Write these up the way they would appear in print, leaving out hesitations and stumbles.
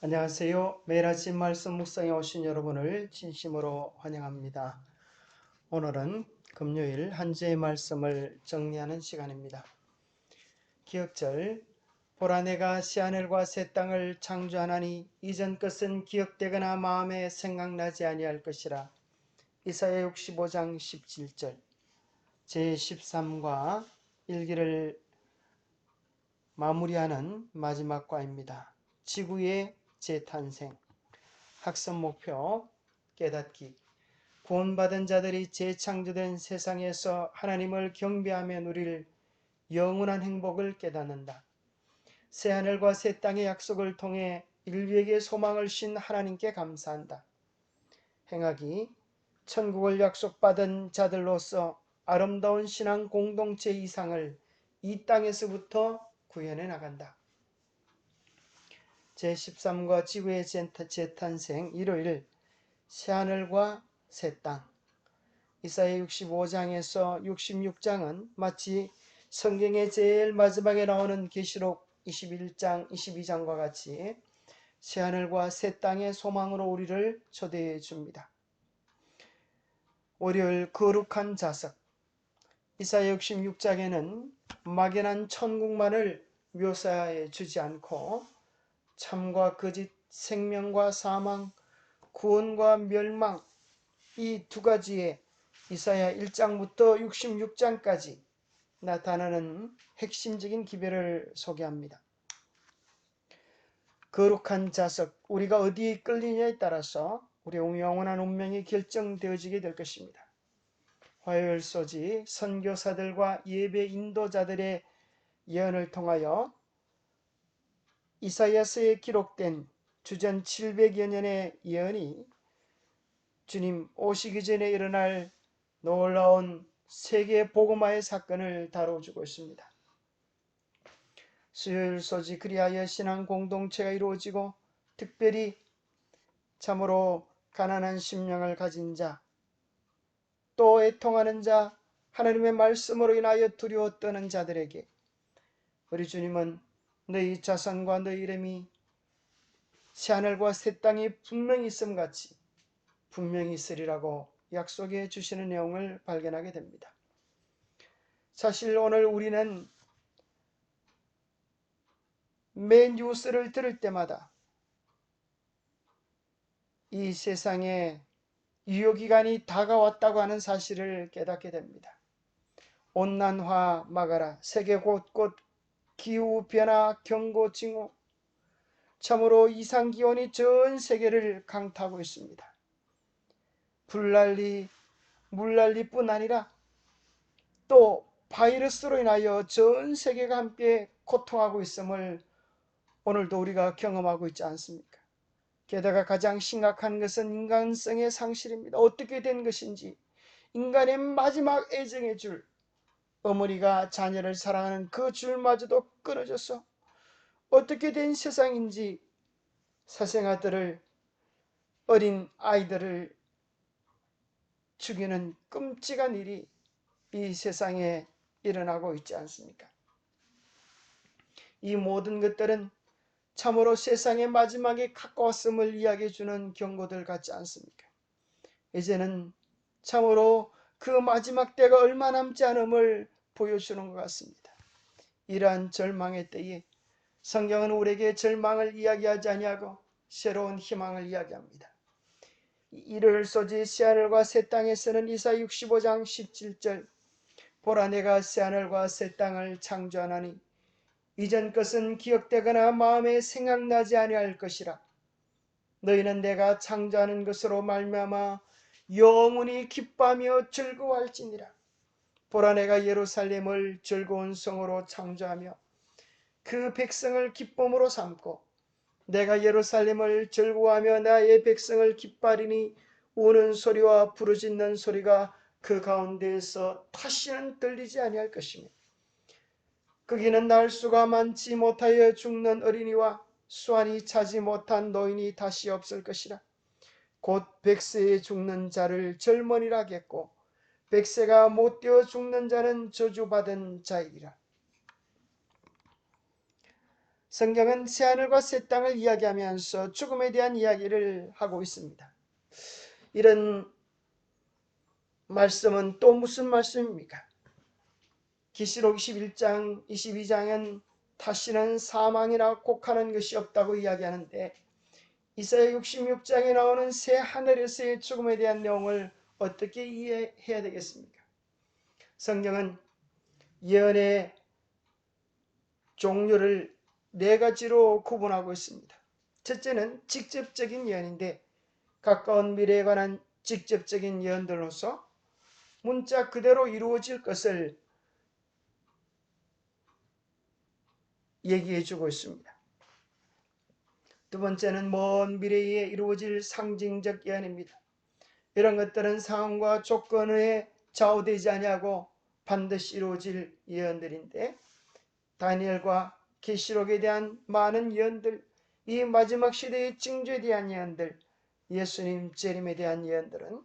안녕하세요. 매일 아침 말씀 묵상에 오신 여러분을 진심으로 환영합니다. 오늘은 금요일 한 주의 말씀을 정리하는 시간입니다. 기억절 보라 내가 새하늘과 새 땅을 창조하나니 이전 것은 기억되거나 마음에 생각나지 아니할 것이라. 이사야 65장 17절 제13과 1기를 마무리하는 마지막 과입니다. 지구의 재탄생. 학습 목표 깨닫기. 구원받은 자들이 재창조된 세상에서 하나님을 경배하며 누릴 영원한 행복을 깨닫는다. 새하늘과 새 땅의 약속을 통해 인류에게 소망을 신 하나님께 감사한다. 행하기. 천국을 약속받은 자들로서 아름다운 신앙 공동체 이상을 이 땅에서부터 구현해 나간다. 제13과 지구의 재탄생. 일요일 새하늘과 새 땅. 이사야 65장에서 66장은 마치 성경의 제일 마지막에 나오는 계시록 21장, 22장과 같이 새하늘과 새 땅의 소망으로 우리를 초대해 줍니다. 월요일 거룩한 자석. 이사야 66장에는 막연한 천국만을 묘사해 주지 않고 참과 거짓, 생명과 사망, 구원과 멸망, 이 두 가지의 이사야 1장부터 66장까지 나타나는 핵심적인 기별을 소개합니다. 거룩한 자석, 우리가 어디에 끌리냐에 따라서 우리의 영원한 운명이 결정되어지게 될 것입니다. 화요일 소지 선교사들과 예배 인도자들의 예언을 통하여 이사야서에 기록된 주전 700여 년의 예언이 주님 오시기 전에 일어날 놀라운 세계 복음화의 사건을 다뤄주고 있습니다. 수요일 소지 그리하여 신앙 공동체가 이루어지고 특별히 참으로 가난한 심령을 가진 자, 또 애통하는 자, 하나님의 말씀으로 인하여 두려워 떠는 자들에게 우리 주님은 너희 자손과 너희 이름이 새하늘과 새 땅이 분명히 있음같이 분명히 있으리라고 약속해 주시는 내용을 발견하게 됩니다. 사실 오늘 우리는 매 뉴스를 들을 때마다 이 세상에 유효기간이 다가왔다고 하는 사실을 깨닫게 됩니다. 온난화 막아라, 세계 곳곳 기후변화 경고 징후, 참으로 이상기온이 전 세계를 강타하고 있습니다. 불난리, 물난리뿐 아니라 또 바이러스로 인하여 전 세계가 함께 고통하고 있음을 오늘도 우리가 경험하고 있지 않습니까? 게다가 가장 심각한 것은 인간성의 상실입니다. 어떻게 된 것인지 인간의 마지막 애정의 줄, 어머니가 자녀를 사랑하는 그 줄마저도 끊어져서 어떻게 된 세상인지 사생아들을, 어린 아이들을 죽이는 끔찍한 일이 이 세상에 일어나고 있지 않습니까? 이 모든 것들은 참으로 세상의 마지막에 가까웠음을 이야기해 주는 경고들 같지 않습니까? 이제는 참으로 그 마지막 때가 얼마 남지 않음을 보여주는 것 같습니다. 이러한 절망의 때에 성경은 우리에게 절망을 이야기하지 아니하고 새로운 희망을 이야기합니다. 이를 소지 새하늘과 새 땅에서는 이사야 65장 17절 보라 내가 새하늘과 새 땅을 창조하나니 이전 것은 기억되거나 마음에 생각나지 아니할 것이라. 너희는 내가 창조하는 것으로 말미암아 영원히 기뻐하며 즐거워할지니라. 보라 내가 예루살렘을 즐거운 성으로 창조하며 그 백성을 기쁨으로 삼고 내가 예루살렘을 즐거워하며 나의 백성을 기뻐하리니 우는 소리와 부르짖는 소리가 그 가운데에서 다시는 들리지 아니할 것이며 거기는 날 수가 많지 못하여 죽는 어린이와 수완이 차지 못한 노인이 다시 없을 것이라. 곧 백세에 죽는 자를 젊은이라 하겠고 백세가 못되어 죽는 자는 저주받은 자이리라. 성경은 새하늘과 새 땅을 이야기하면서 죽음에 대한 이야기를 하고 있습니다. 이런 말씀은 또 무슨 말씀입니까? 계시록 21장, 22장은 다시는 사망이나 곡하는 것이 없다고 이야기하는데 이사야 66장에 나오는 새 하늘에서의 죽음에 대한 내용을 어떻게 이해해야 되겠습니까? 성경은 예언의 종류를 네 가지로 구분하고 있습니다. 첫째는 직접적인 예언인데 가까운 미래에 관한 직접적인 예언들로서 문자 그대로 이루어질 것을 얘기해 주고 있습니다. 두 번째는 먼 미래에 이루어질 상징적 예언입니다. 이런 것들은 상황과 조건에 좌우되지 아니하고 반드시 이루어질 예언들인데 다니엘과 계시록에 대한 많은 예언들, 이 마지막 시대의 징조에 대한 예언들, 예수님 재림에 대한 예언들은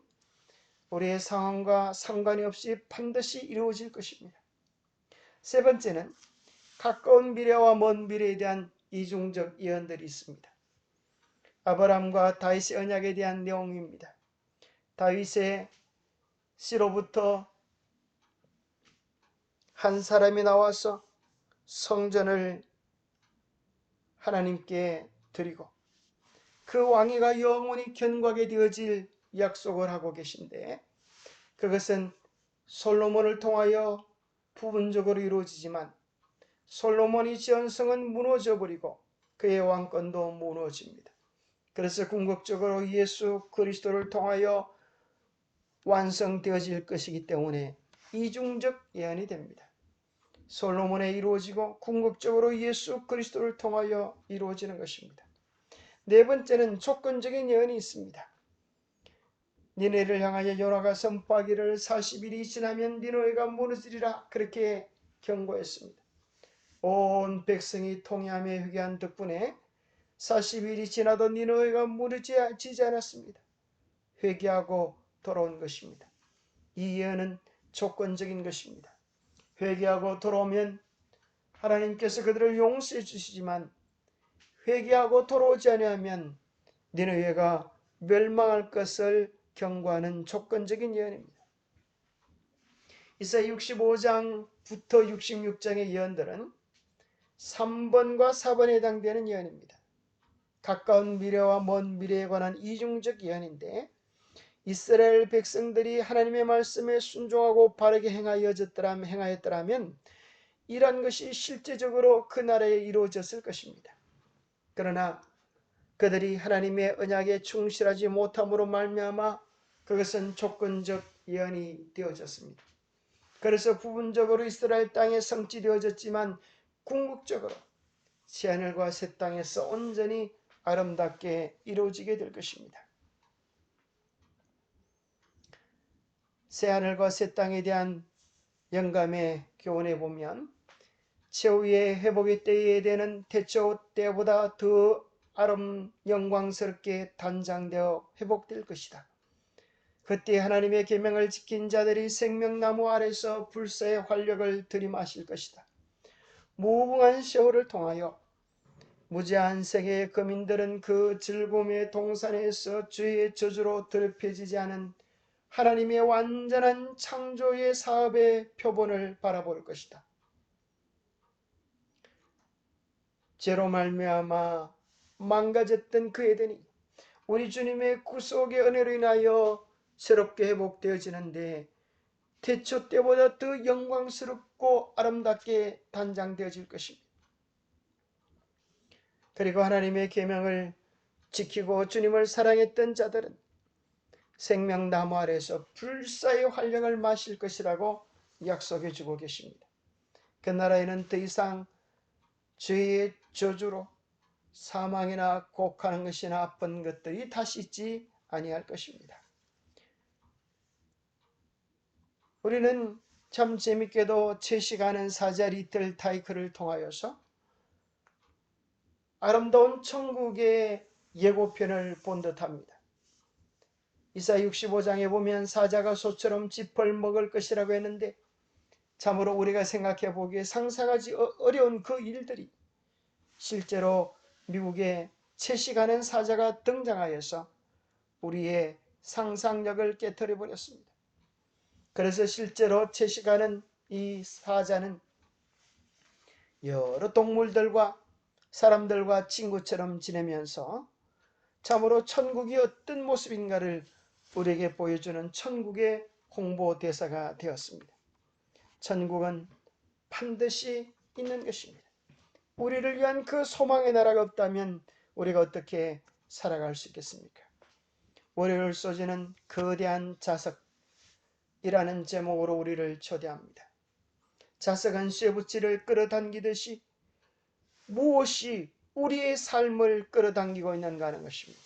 우리의 상황과 상관이 없이 반드시 이루어질 것입니다. 세 번째는 가까운 미래와 먼 미래에 대한 이중적 예언들이 있습니다. 아브라함과 다윗의 언약에 대한 내용입니다. 다윗의 씨로부터 한 사람이 나와서 성전을 하나님께 드리고 그 왕위가 영원히 견고하게 되어질 약속을 하고 계신데 그것은 솔로몬을 통하여 부분적으로 이루어지지만 솔로몬이 지은 성은 무너져버리고 그의 왕권도 무너집니다. 그래서 궁극적으로 예수 그리스도를 통하여 완성되어질 것이기 때문에 이중적 예언이 됩니다. 솔로몬에 이루어지고 궁극적으로 예수 그리스도를 통하여 이루어지는 것입니다. 네 번째는 조건적인 예언이 있습니다. 니네를 향하여 요나가 선포하기를 40일이 지나면 니네가 무너지리라 그렇게 경고했습니다. 온 백성이 통회함에 회개한 덕분에 40일이 지나도 니네가 무너지지 않았습니다. 회개하고 돌아온 것입니다. 이 예언은 조건적인 것입니다. 회개하고 돌아오면 하나님께서 그들을 용서해 주시지만 회개하고 돌아오지 않으면 니느웨가 멸망할 것을 경고하는 조건적인 예언입니다. 이사야 65장부터 66장의 예언들은 3번과 4번에 해당되는 예언입니다. 가까운 미래와 먼 미래에 관한 이중적 예언인데 이스라엘 백성들이 하나님의 말씀에 순종하고 바르게 행하였더라면 이러한 것이 실제적으로 그 나라에 이루어졌을 것입니다. 그러나 그들이 하나님의 언약에 충실하지 못함으로 말미암아 그것은 조건적 예언이 되어졌습니다. 그래서 부분적으로 이스라엘 땅에 성취되어졌지만 궁극적으로 새하늘과 새 땅에서 온전히 아름답게 이루어지게 될 것입니다. 새하늘과 새 땅에 대한 영감의 교훈에 보면 최후의 회복의 때에 되는 태초 때보다 더 영광스럽게 단장되어 회복될 것이다. 그때 하나님의 계명을 지킨 자들이 생명나무 아래서 불사의 활력을 들이마실 것이다. 무궁한 세월을 통하여 무제한 세계의 거민들은 그 즐거움의 동산에서 주의 저주로 더럽혀지지 않은 하나님의 완전한 창조의 사업의 표본을 바라볼 것이다. 죄로 말미암아 망가졌던 그 에덴이 우리 주님의 구속의 은혜로 인하여 새롭게 회복되어지는데 태초 때보다 더 영광스럽고 아름답게 단장되어질 것입니다. 그리고 하나님의 계명을 지키고 주님을 사랑했던 자들은 생명나무 아래에서 불사의 활력을 마실 것이라고 약속해 주고 계십니다. 그 나라에는 더 이상 죄의 저주로 사망이나 곡하는 것이나 아픈 것들이 다시 있지 아니할 것입니다. 우리는 참 재밌게도 채식하는 사자 리틀 타이크를 통하여서 아름다운 천국의 예고편을 본 듯합니다. 이사야 65장에 보면 사자가 소처럼 짚을 먹을 것이라고 했는데 참으로 우리가 생각해 보기에 상상하기 어려운 그 일들이 실제로 미국에 채식하는 사자가 등장하여서 우리의 상상력을 깨트려 버렸습니다. 그래서 실제로 채식하는 이 사자는 여러 동물들과 사람들과 친구처럼 지내면서 참으로 천국이 어떤 모습인가를 우리에게 보여주는 천국의 홍보 대사가 되었습니다. 천국은 반드시 있는 것입니다. 우리를 위한 그 소망의 나라가 없다면 우리가 어떻게 살아갈 수 있겠습니까? 월요일 소지는 거대한 자석이라는 제목으로 우리를 초대합니다. 자석은 쇠붙이를 끌어당기듯이 무엇이 우리의 삶을 끌어당기고 있는가 하는 것입니다.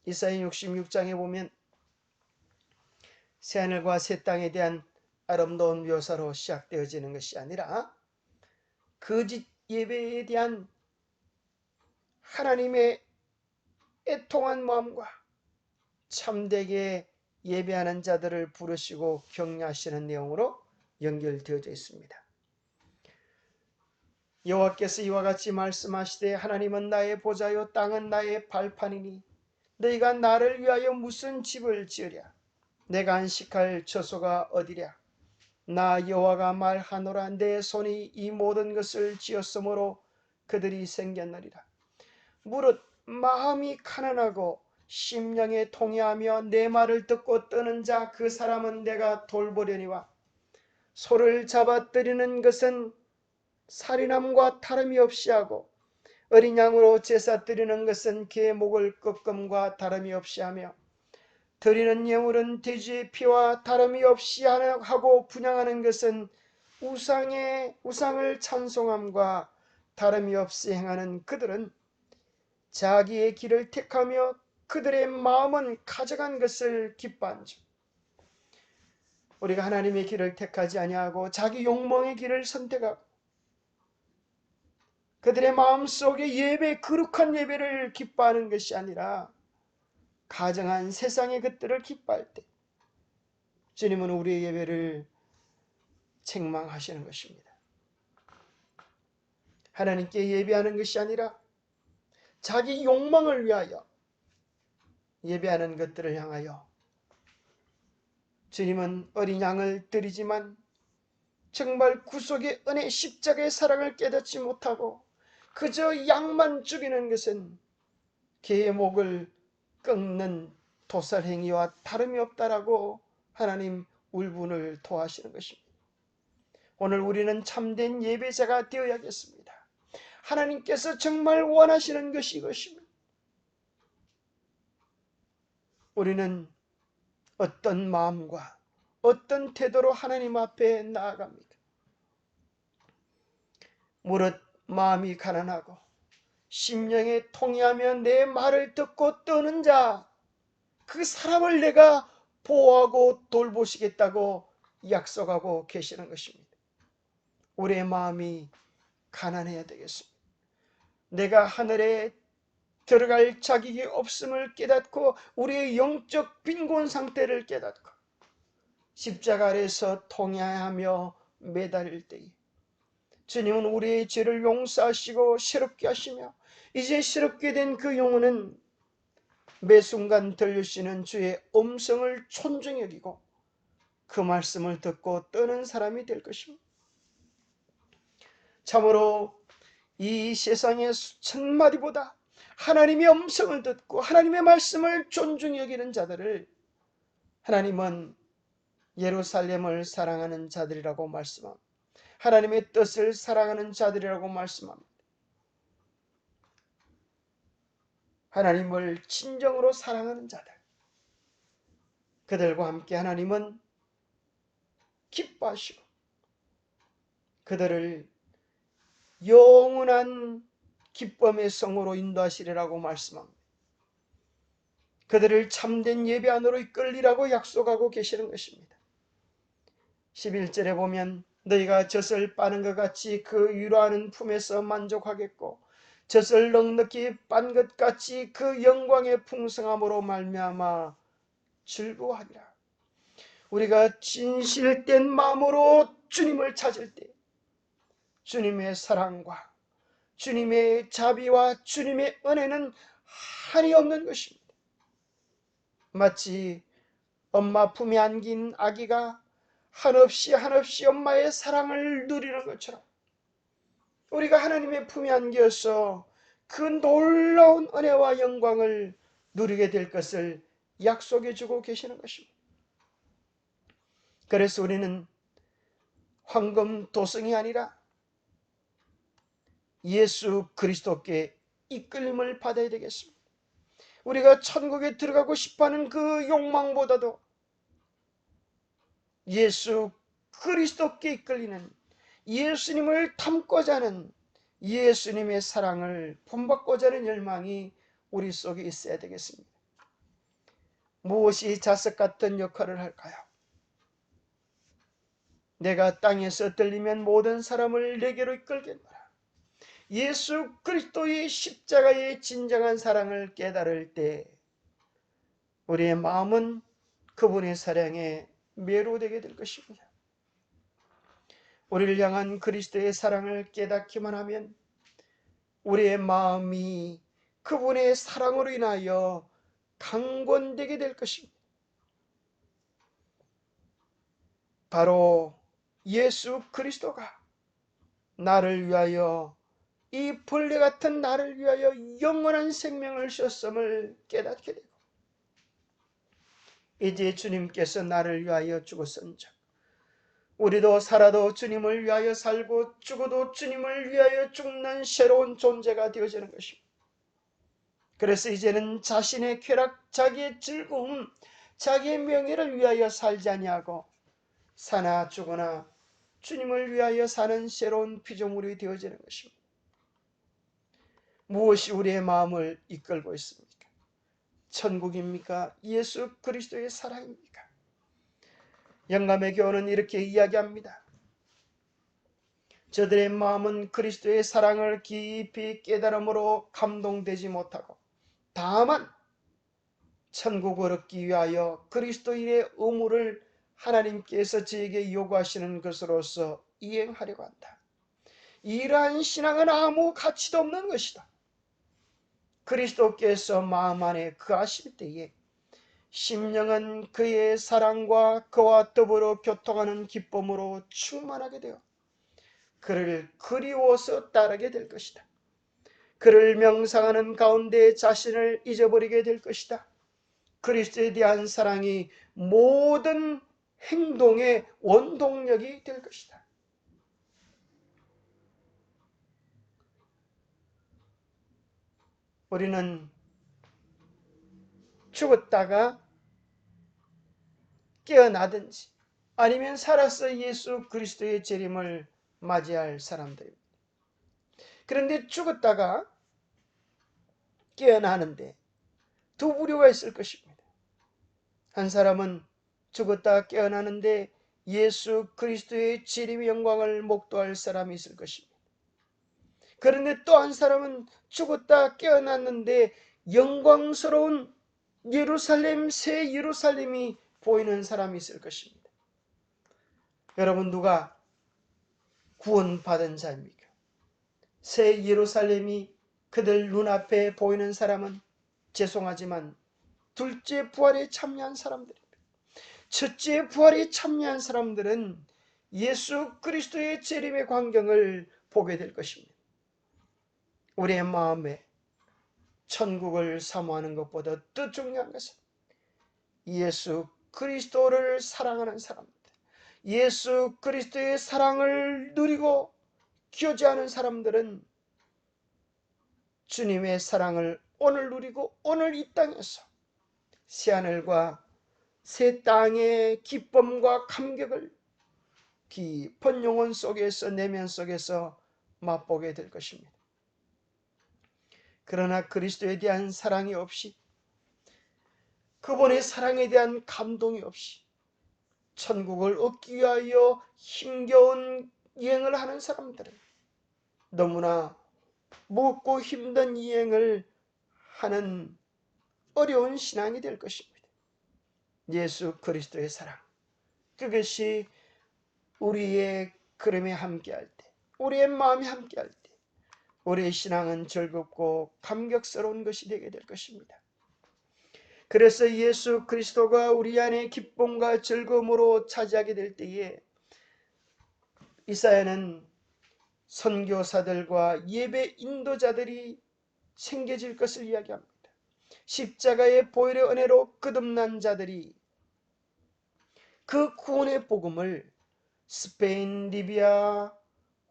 이사야 66장에 보면 새하늘과 새 땅에 대한 아름다운 묘사로 시작되어지는 것이 아니라 거짓 예배에 대한 하나님의 애통한 마음과 참되게 예배하는 자들을 부르시고 격려하시는 내용으로 연결되어져 있습니다. 여호와께서 이와 같이 말씀하시되 하나님은 나의 보좌요 땅은 나의 발판이니 너희가 나를 위하여 무슨 집을 지으랴. 내가 안식할 처소가 어디랴. 나 여호와가 말하노라. 내 손이 이 모든 것을 지었으므로 그들이 생겼느니라. 무릇 마음이 가난하고 심령에 통회하며 내 말을 듣고 뜨는 자 그 사람은 내가 돌보려니와 소를 잡아들이는 것은 살인함과 다름이 없이 하고 어린 양으로 제사 드리는 것은 개 목을 꺾음과 다름이 없이 하며 드리는 예물은 돼지의 피와 다름이 없이 하고 분향하는 것은 우상을 찬송함과 다름이 없이 행하는 그들은 자기의 길을 택하며 그들의 마음은 가져간 것을 기뻐한즉 우리가 하나님의 길을 택하지 아니하고 자기 욕망의 길을 선택하고 그들의 마음속에 거룩한 예배를 기뻐하는 것이 아니라 가정한 세상의 것들을 기뻐할 때 주님은 우리의 예배를 책망하시는 것입니다. 하나님께 예배하는 것이 아니라 자기 욕망을 위하여 예배하는 것들을 향하여 주님은 어린 양을 드리지만 정말 구속의 은혜 십자가의 사랑을 깨닫지 못하고 그저 양만 죽이는 것은 개의 목을 꺾는 도살행위와 다름이 없다라고 하나님 울분을 토하시는 것입니다. 오늘 우리는 참된 예배자가 되어야겠습니다. 하나님께서 정말 원하시는 것이 이것입니다. 우리는 어떤 마음과 어떤 태도로 하나님 앞에 나아갑니까? 무릇 마음이 가난하고 심령에 통회하며 내 말을 듣고 떠는 자 그 사람을 내가 보호하고 돌보시겠다고 약속하고 계시는 것입니다. 우리의 마음이 가난해야 되겠습니다. 내가 하늘에 들어갈 자격이 없음을 깨닫고 우리의 영적 빈곤 상태를 깨닫고 십자가 아래서 통회하며 매달릴 때에 주님은 우리의 죄를 용서하시고 새롭게 하시며 이제 새롭게 된 그 영혼은 매 순간 들려주시는 주의 음성을 존중히 여기고 그 말씀을 듣고 떠는 사람이 될 것입니다. 참으로 이 세상의 수천 마디보다 하나님의 음성을 듣고 하나님의 말씀을 존중히 여기는 자들을 하나님은 예루살렘을 사랑하는 자들이라고 말씀합니다. 하나님의 뜻을 사랑하는 자들이라고 말씀합니다. 하나님을 진정으로 사랑하는 자들, 그들과 함께 하나님은 기뻐하시고 그들을 영원한 기쁨의 성으로 인도하시리라고 말씀합니다. 그들을 참된 예배 안으로 이끌리라고 약속하고 계시는 것입니다. 11절에 보면 너희가 젖을 빠는 것 같이 그 위로하는 품에서 만족하겠고 젖을 넉넉히 빤 것 같이 그 영광의 풍성함으로 말미암아 즐거워하리라. 우리가 진실된 마음으로 주님을 찾을 때 주님의 사랑과 주님의 자비와 주님의 은혜는 한이 없는 것입니다. 마치 엄마 품에 안긴 아기가 한없이 엄마의 사랑을 누리는 것처럼 우리가 하나님의 품에 안겨서 그 놀라운 은혜와 영광을 누리게 될 것을 약속해 주고 계시는 것입니다. 그래서 우리는 황금 도성이 아니라 예수 그리스도께 이끌림을 받아야 되겠습니다. 우리가 천국에 들어가고 싶어하는 그 욕망보다도 예수 그리스도께 이끌리는, 예수님을 닮고자 하는, 예수님의 사랑을 본받고자 하는 열망이 우리 속에 있어야 되겠습니다. 무엇이 자석 같은 역할을 할까요? 내가 땅에서 들리면 모든 사람을 내게로 이끌겠노라. 예수 그리스도의 십자가의 진정한 사랑을 깨달을 때 우리의 마음은 그분의 사랑에 매료되게 될 것입니다. 우리를 향한 그리스도의 사랑을 깨닫기만 하면 우리의 마음이 그분의 사랑으로 인하여 강권되게 될 것입니다. 바로 예수 그리스도가 나를 위하여, 이 벌레 같은 나를 위하여 영원한 생명을 주셨음을 깨닫게 되고, 이제 주님께서 나를 위하여 죽었은즉 우리도 살아도 주님을 위하여 살고 죽어도 주님을 위하여 죽는 새로운 존재가 되어지는 것입니다. 그래서 이제는 자신의 쾌락, 자기의 즐거움, 자기의 명예를 위하여 살지 아니하고 사나 죽으나 주님을 위하여 사는 새로운 피조물이 되어지는 것입니다. 무엇이 우리의 마음을 이끌고 있습니까? 천국입니까? 예수 그리스도의 사랑입니까? 영감의 교훈은 이렇게 이야기합니다. 저들의 마음은 그리스도의 사랑을 깊이 깨달음으로 감동되지 못하고 다만 천국을 얻기 위하여 그리스도인의 의무를 하나님께서 저에게 요구하시는 것으로서 이행하려고 한다. 이러한 신앙은 아무 가치도 없는 것이다. 그리스도께서 마음 안에 거하실 때에 심령은 그의 사랑과 그와 더불어 교통하는 기쁨으로 충만하게 되어 그를 그리워서 따르게 될 것이다. 그를 명상하는 가운데 자신을 잊어버리게 될 것이다. 그리스도에 대한 사랑이 모든 행동의 원동력이 될 것이다. 우리는 죽었다가 깨어나든지 아니면 살아서 예수 그리스도의 재림을 맞이할 사람들입니다. 그런데 죽었다가 깨어나는데 두 부류가 있을 것입니다. 한 사람은 죽었다 깨어나는데 예수 그리스도의 재림의 영광을 목도할 사람이 있을 것입니다. 그런데 또 한 사람은 죽었다 깨어났는데 영광스러운 예루살렘, 새 예루살렘이 보이는 사람이 있을 것입니다. 여러분, 누가 구원받은 자입니까? 새 예루살렘이 그들 눈앞에 보이는 사람은 죄송하지만 둘째 부활에 참여한 사람들입니다. 첫째 부활에 참여한 사람들은 예수 그리스도의 재림의 광경을 보게 될 것입니다. 우리의 마음에 천국을 사모하는 것보다 더 중요한 것은 예수 그리스도를 사랑하는 사람들, 예수 그리스도의 사랑을 누리고 교제하는 사람들은 주님의 사랑을 오늘 누리고 오늘 이 땅에서 새하늘과 새 땅의 기쁨과 감격을 깊은 영혼 속에서, 내면 속에서 맛보게 될 것입니다. 그러나 그리스도에 대한 사랑이 없이, 그분의 사랑에 대한 감동이 없이 천국을 얻기 위하여 힘겨운 여행을 하는 사람들은 너무나 무겁고 힘든 여행을 하는 어려운 신앙이 될 것입니다. 예수 그리스도의 사랑, 그것이 우리의 걸음에 함께할 때, 우리의 마음에 함께할 때 우리의 신앙은 즐겁고 감격스러운 것이 되게 될 것입니다. 그래서 예수 그리스도가 우리 안에 기쁨과 즐거움으로 차지하게 될 때에 이사야는 선교사들과 예배 인도자들이 생겨질 것을 이야기합니다. 십자가의 보혈의 은혜로 거듭난 자들이 그 구원의 복음을 스페인, 리비아,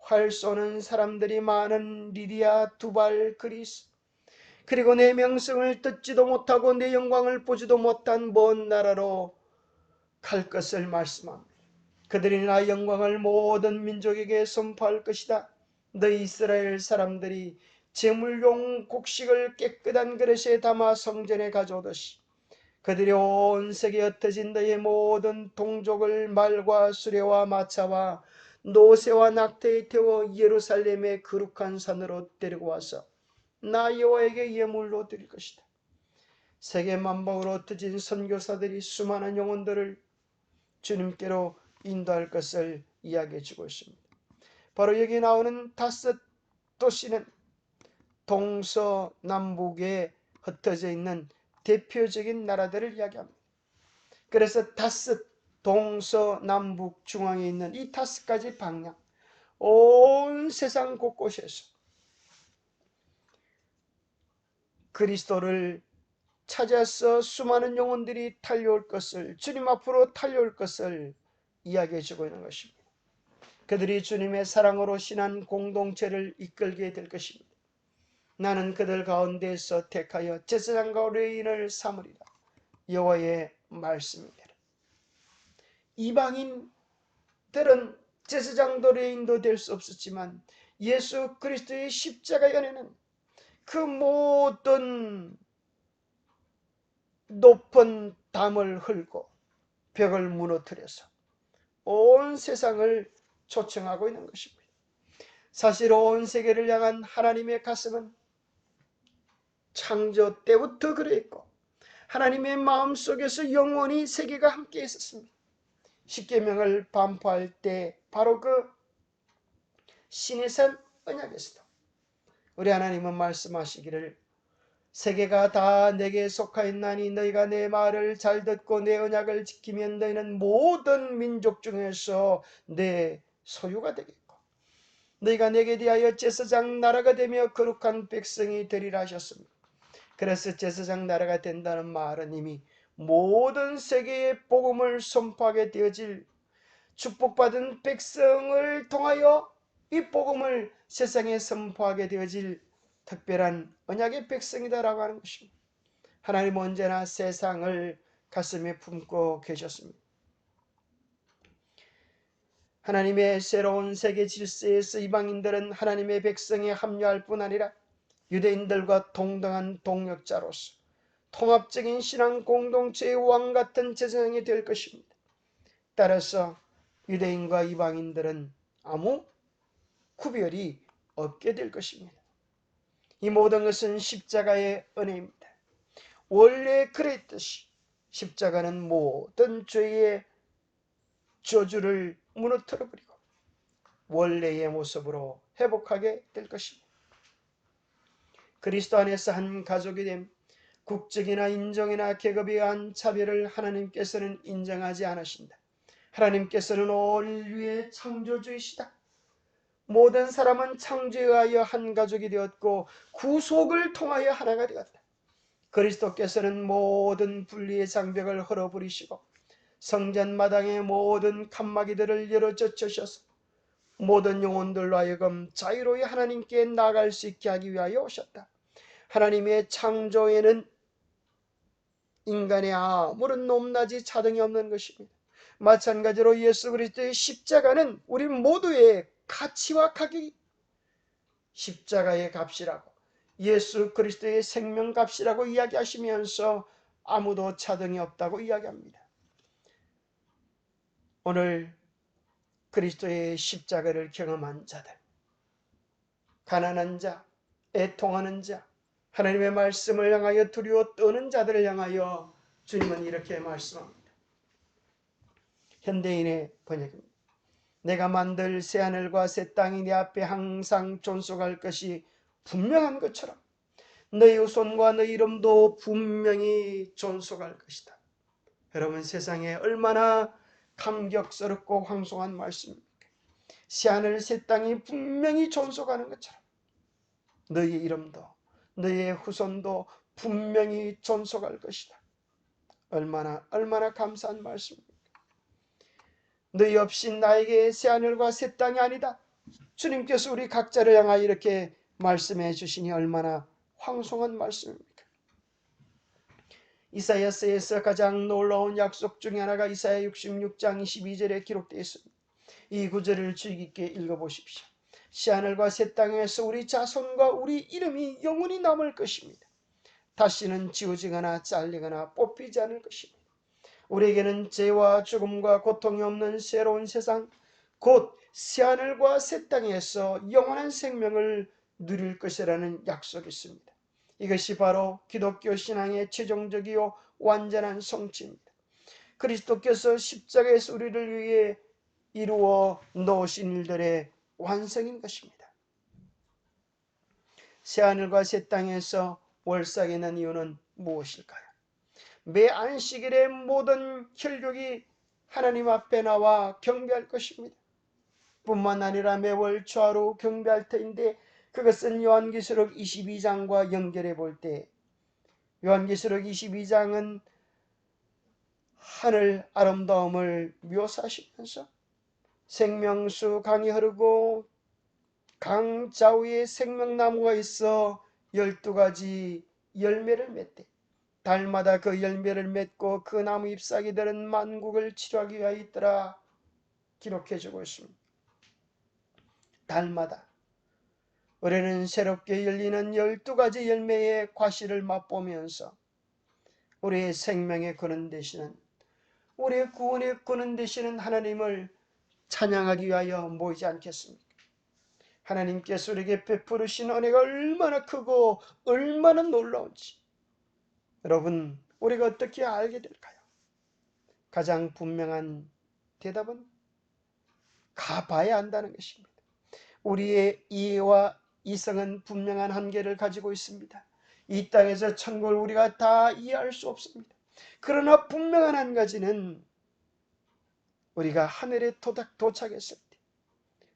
활 쏘는 사람들이 많은 리디아, 두발, 그리스, 그리고 내 명성을 듣지도 못하고 내 영광을 보지도 못한 먼 나라로 갈 것을 말씀합니다. 그들이 나의 영광을 모든 민족에게 선포할 것이다. 너희 이스라엘 사람들이 제물용 곡식을 깨끗한 그릇에 담아 성전에 가져오듯이 그들이 온 세계에 흩어진 너희의 모든 동족을 말과 수레와 마차와 노새와 낙타에 태워 예루살렘의 거룩한 산으로 데리고 와서 나 여호와에게 예물로 드릴 것이다. 세계 만방으로 흩어진 선교사들이 수많은 영혼들을 주님께로 인도할 것을 이야기해 주고 있습니다. 바로 여기 나오는 다섯 도시는 동서남북에 흩어져 있는 대표적인 나라들을 이야기합니다. 그래서 다섯 동서남북 중앙에 있는 이 다섯 가지 방향, 온 세상 곳곳에서 그리스도를 찾아서 수많은 영혼들이 달려올 것을, 주님 앞으로 달려올 것을 이야기해 주고 있는 것입니다. 그들이 주님의 사랑으로 신한 공동체를 이끌게 될 것입니다. 나는 그들 가운데서 택하여 제사장과 레위인을 삼으리라. 여호와의 말씀입니다. 이방인들은 제사장도 레위인도 될 수 없었지만 예수 그리스도의 십자가 연에는 그 모든 높은 담을 헐고 벽을 무너뜨려서 온 세상을 초청하고 있는 것입니다. 사실 온 세계를 향한 하나님의 가슴은 창조 때부터 그랬고 하나님의 마음속에서 영원히 세계가 함께 있었습니다. 십계명을 반포할 때 바로 그 시내산 언약에서도 우리 하나님은 말씀하시기를 세계가 다 내게 속하였나니 너희가 내 말을 잘 듣고 내 언약을 지키면 너희는 모든 민족 중에서 내 소유가 되겠고 너희가 내게 대하여 제사장 나라가 되며 거룩한 백성이 되리라 하셨습니다. 그래서 제사장 나라가 된다는 말은 이미 모든 세계의 복음을 선포하게 되어질 축복받은 백성을 통하여 이 복음을 세상에 선포하게 되어질 특별한 언약의 백성이다라고 하는 것입니다. 하나님은 언제나 세상을 가슴에 품고 계셨습니다. 하나님의 새로운 세계 질서에서 이방인들은 하나님의 백성에 합류할 뿐 아니라 유대인들과 동등한 동역자로서 통합적인 신앙 공동체의 왕 같은 제사장이 될 것입니다. 따라서 유대인과 이방인들은 아무 구별이 없게 될 것입니다. 이 모든 것은 십자가의 은혜입니다. 원래 그랬듯이 십자가는 모든 죄의 저주를 무너뜨려버리고 원래의 모습으로 회복하게 될 것입니다. 그리스도 안에서 한 가족이 됨, 국적이나 인종이나 계급에 의한 차별을 하나님께서는 인정하지 않으신다. 하나님께서는 온 인류의 창조주이시다. 모든 사람은 창조에 의하여 한 가족이 되었고 구속을 통하여 하나가 되었다. 그리스도께서는 모든 분리의 장벽을 헐어버리시고 성전 마당의 모든 칸막이들을 열어젖히셔서 모든 영혼들로 하여금 자유로이 하나님께 나아갈 수 있게 하기 위하여 오셨다. 하나님의 창조에는 인간의 아무런 높낮이 차등이 없는 것입니다. 마찬가지로 예수 그리스도의 십자가는 우리 모두의 가치와 가격이 십자가의 값이라고 예수 그리스도의 생명값이라고 이야기하시면서 아무도 차등이 없다고 이야기합니다. 오늘 그리스도의 십자가를 경험한 자들, 가난한 자, 애통하는 자, 하나님의 말씀을 향하여 두려워 떠는 자들을 향하여 주님은 이렇게 말씀합니다. 현대인의 번역입니다. 내가 만들 새하늘과 새 땅이 내 앞에 항상 존속할 것이 분명한 것처럼 너희 후손과 너희 이름도 분명히 존속할 것이다. 여러분, 세상에 얼마나 감격스럽고 황송한 말씀입니까? 새하늘 새 땅이 분명히 존속하는 것처럼 너희 이름도 너희의 후손도 분명히 존속할 것이다. 얼마나 감사한 말씀입니까? 너희 없이 나에게 새하늘과 새 땅이 아니다. 주님께서 우리 각자를 향하여 이렇게 말씀해 주시니 얼마나 황송한 말씀입니까? 이사야서에서 가장 놀라운 약속 중에 하나가 이사야 66장 22절에 기록되어 있습니다. 이 구절을 주의 깊게 읽어보십시오. 새하늘과 새 땅에서 우리 자손과 우리 이름이 영원히 남을 것입니다. 다시는 지워지거나 잘리거나 뽑히지 않을 것입니다. 우리에게는 죄와 죽음과 고통이 없는 새로운 세상, 곧 새하늘과 새 땅에서 영원한 생명을 누릴 것이라는 약속이 있습니다. 이것이 바로 기독교 신앙의 최종적이요 완전한 성취입니다. 그리스도께서 십자가에서 우리를 위해 이루어 놓으신 일들의 완성인 것입니다. 새하늘과 새 땅에서 월삭이는 이유는 무엇일까요? 매 안식일에 모든 혈육이 하나님 앞에 나와 경배할 것입니다. 뿐만 아니라 매월 주하로 경배할 터인데, 그것은 요한계시록 22장과 연결해 볼 때 요한계시록 22장은 하늘 아름다움을 묘사하시면서 생명수 강이 흐르고 강 좌우에 생명나무가 있어 12가지 열매를 맺대. 달마다 그 열매를 맺고 그 나무 잎사귀들은 만국을 치료하기 위하여 있더라 기록해주고 있습니다. 달마다 올해는 새롭게 열리는 12가지 열매의 과실을 맛보면서 우리의 생명의 근원 되시는, 우리의 구원의 근원 되시는 하나님을 찬양하기 위하여 모이지 않겠습니까? 하나님께서 우리에게 베푸르신 은혜가 얼마나 크고 얼마나 놀라운지 여러분, 우리가 어떻게 알게 될까요? 가장 분명한 대답은 가봐야 한다는 것입니다. 우리의 이해와 이성은 분명한 한계를 가지고 있습니다. 이 땅에서 천국을 우리가 다 이해할 수 없습니다. 그러나 분명한 한 가지는 우리가 하늘에 도착했을 때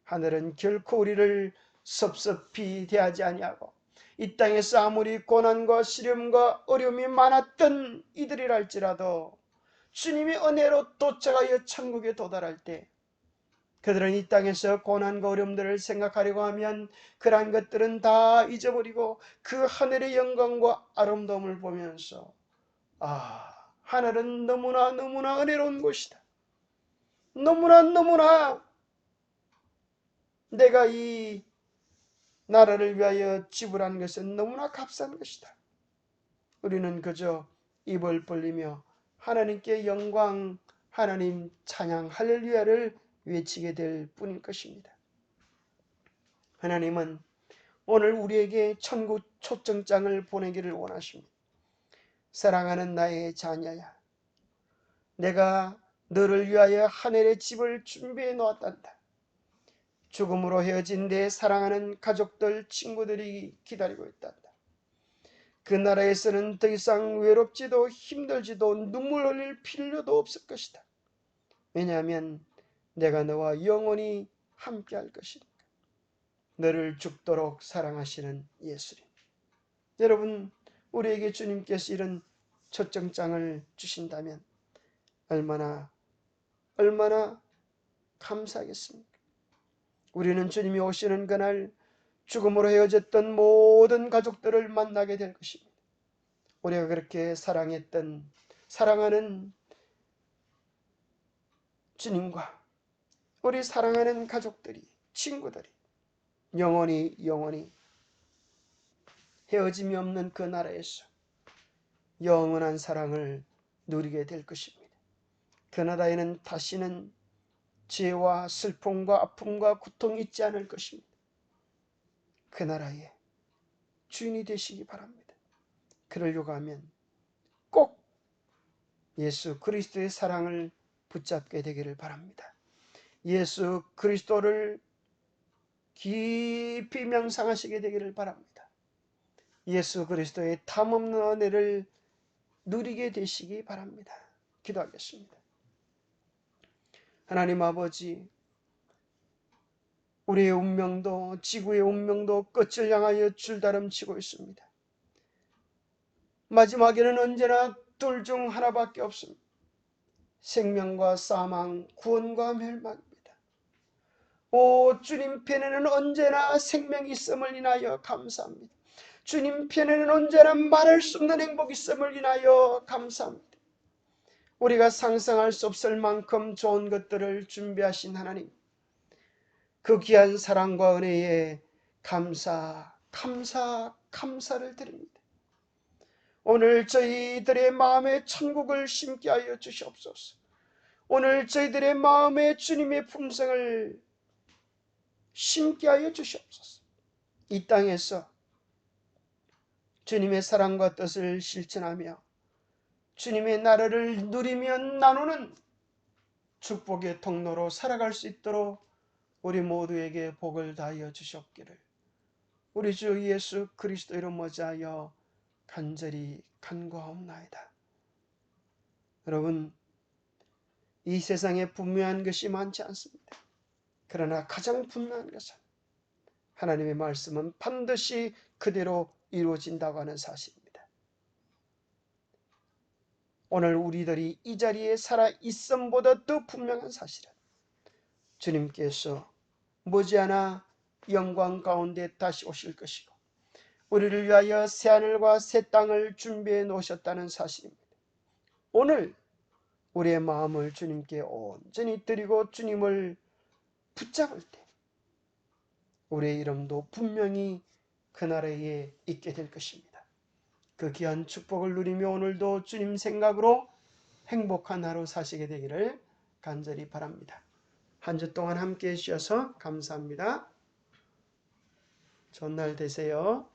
하늘은 결코 우리를 섭섭히 대하지 아니하고, 이 땅에서 아무리 고난과 시련과 어려움이 많았던 이들이랄지라도 주님의 은혜로 도착하여 천국에 도달할 때 그들은 이 땅에서 고난과 어려움들을 생각하려고 하면 그러한 것들은 다 잊어버리고 그 하늘의 영광과 아름다움을 보면서, 하늘은 너무나 은혜로운 곳이다. 너무나 내가 이 나라를 위하여 지불한 것은 너무나 값싼 것이다. 우리는 그저 입을 벌리며 하나님께 영광, 하나님 찬양, 할렐루야를 외치게 될 뿐일 것입니다. 하나님은 오늘 우리에게 천국 초청장을 보내기를 원하십니다. 사랑하는 나의 자녀야, 내가 너를 위하여 하늘의 집을 준비해 놓았단다. 죽음으로 헤어진 내 사랑하는 가족들, 친구들이 기다리고 있단다. 그 나라에서는 더 이상 외롭지도 힘들지도 눈물 흘릴 필요도 없을 것이다. 왜냐하면 내가 너와 영원히 함께할 것이니까. 너를 죽도록 사랑하시는 예수님. 여러분, 우리에게 주님께서 이런 초청장을 주신다면 얼마나 감사하겠습니까? 우리는 주님이 오시는 그날 죽음으로 헤어졌던 모든 가족들을 만나게 될 것입니다. 우리가 그렇게 사랑하는 주님과 우리 사랑하는 가족들이, 친구들이 영원히 헤어짐이 없는 그 나라에서 영원한 사랑을 누리게 될 것입니다. 그 나라에는 다시는 죄와 슬픔과 아픔과 고통이 있지 않을 것입니다. 그 나라의 주인이 되시기 바랍니다. 그러려고 하면 꼭 예수 그리스도의 사랑을 붙잡게 되기를 바랍니다. 예수 그리스도를 깊이 명상하시게 되기를 바랍니다. 예수 그리스도의 탐없는 은혜를 누리게 되시기 바랍니다. 기도하겠습니다. 하나님 아버지, 우리의 운명도 지구의 운명도 끝을 향하여 줄다름치고 있습니다. 마지막에는 언제나 둘 중 하나밖에 없습니다. 생명과 사망, 구원과 멸망입니다. 오 주님 편에는 언제나 생명이 있음을 인하여 감사합니다. 주님 편에는 언제나 말할 수 없는 행복이 있음을 인하여 감사합니다. 우리가 상상할 수 없을 만큼 좋은 것들을 준비하신 하나님, 그 귀한 사랑과 은혜에 감사를 드립니다. 오늘 저희들의 마음에 천국을 심게 하여 주시옵소서. 오늘 저희들의 마음에 주님의 품성을 심게 하여 주시옵소서. 이 땅에서 주님의 사랑과 뜻을 실천하며 주님의 나라를 누리며 나누는 축복의 통로로 살아갈 수 있도록 우리 모두에게 복을 다하여 주셨기를 우리 주 예수 그리스도 이름 모자하여 간절히 간구하옵나이다. 여러분, 이 세상에 분명한 것이 많지 않습니다. 그러나 가장 분명한 것은 하나님의 말씀은 반드시 그대로 이루어진다고 하는 사실입니다. 오늘 우리들이 이 자리에 살아있음보다 더 분명한 사실은 주님께서 머지않아 영광 가운데 다시 오실 것이고 우리를 위하여 새하늘과 새 땅을 준비해 놓으셨다는 사실입니다. 오늘 우리의 마음을 주님께 온전히 드리고 주님을 붙잡을 때 우리의 이름도 분명히 그 나라에 있게 될 것입니다. 그 귀한 축복을 누리며 오늘도 주님 생각으로 행복한 하루 사시게 되기를 간절히 바랍니다. 한 주 동안 함께 해주셔서 감사합니다. 좋은 날 되세요.